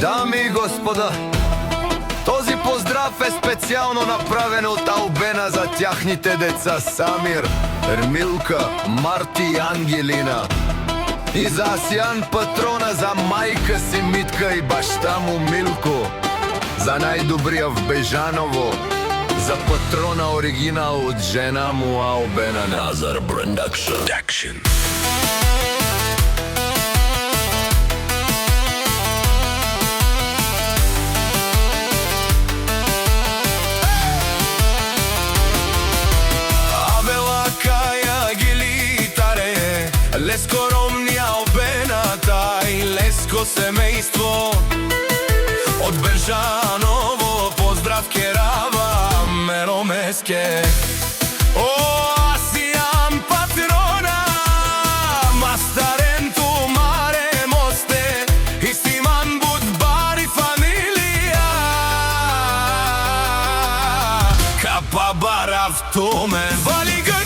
Дами и господа, този поздрав е специјално направен од Албена за тяхните деца Самир, Ермилка, Марти и Ангелина. И за Асијан Патрона, за мајка си Митка и башта му Милко, за најдобрија в Бежаново, за Патрона оригинал од жена му Албена. Назар Продакшн. Леско Ромни, Албената и Леско семејство од Бежаново, поздрав Керава, Меромеске. О, Асијан Патрона, Мастаренту, Маре Мосте, Истиман Будбари фамилија, Капа Барав Томен, Вали Грми,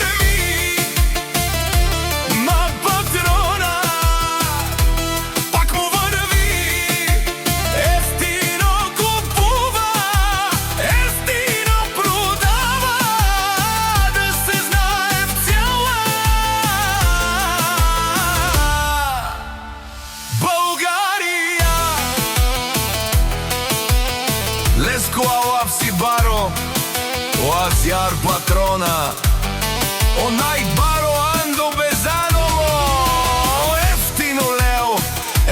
Леско Алапси Баро, Асијан Патрона, онај Баро Андо Безаново, ефтино Лео,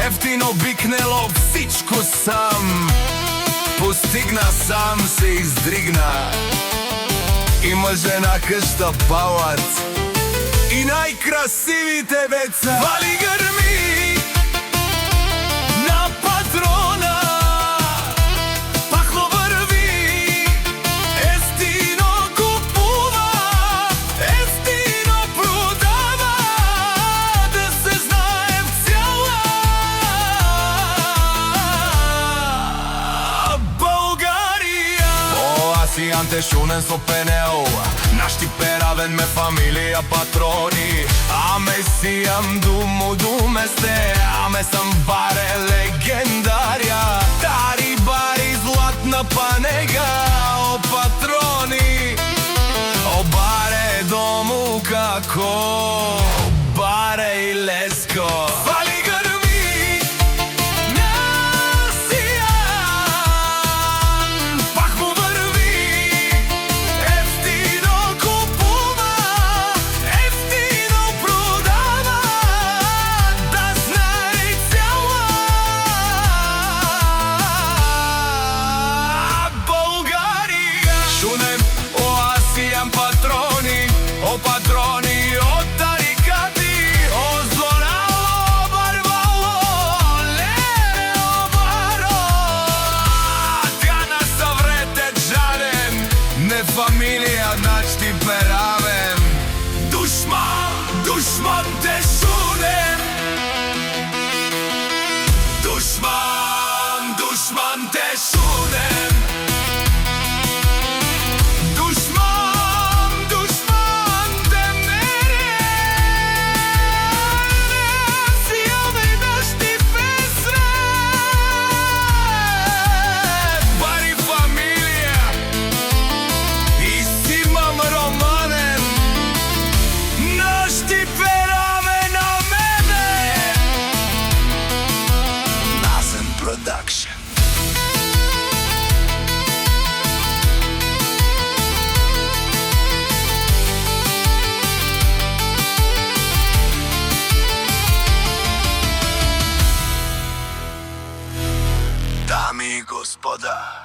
ефтино Бикнело, всичко сам постигна, сам се издригна. Има жена къща палат и најкрасивите деца. Вали грми на Патрона, Асијан те шунен со пенел, нашти перавен ме фамилија Патрони. Аме сијам думу думесте, аме сам баре легендарија, тари бари златна панега, о Патрони, о баре дому како, о баре и Леско. Патрони, о Патрони, о тарикати, о злорало, барвало, лео баро. Тјана саврете джарен, не фамилија, начти перавен. Душман, душман те шунен. Душман, душман те шунен. Дами и господа,